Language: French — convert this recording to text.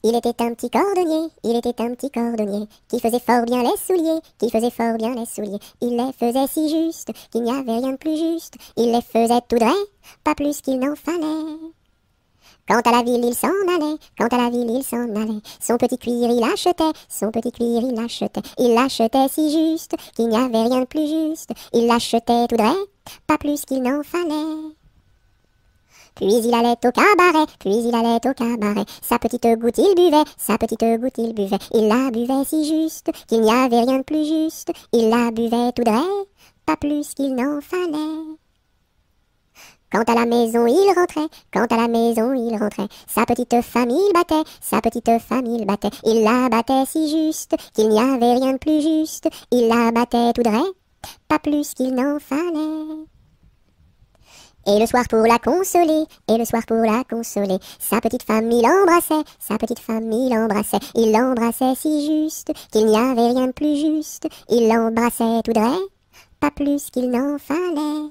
Il était un petit cordonnier, il était un petit cordonnier, qui faisait fort bien les souliers, qui faisait fort bien les souliers. Il les faisait si juste, qu'il n'y avait rien de plus juste. Il les faisait tout droit, pas plus qu'il n'en fallait. Quant à la ville, il s'en allait, quant à la ville, il s'en allait. Son petit cuir, il achetait, son petit cuir, il achetait. Il l'achetait si juste, qu'il n'y avait rien de plus juste. Il l'achetait tout droit, pas plus qu'il n'en fallait. Puis il allait au cabaret, puis il allait au cabaret. Sa petite goutte il buvait, sa petite goutte il buvait. Il la buvait si juste, qu'il n'y avait rien de plus juste. Il la buvait tout droit, pas plus qu'il n'en fallait. Quant à la maison il rentrait, quant à la maison il rentrait. Sa petite femme il battait, sa petite femme il battait. Il la battait si juste, qu'il n'y avait rien de plus juste. Il la battait tout droit, pas plus qu'il n'en fallait. Et le soir pour la consoler, et le soir pour la consoler, sa petite femme il embrassait, sa petite femme il l'embrassait si juste, qu'il n'y avait rien de plus juste, il l'embrassait tout droit, pas plus qu'il n'en fallait.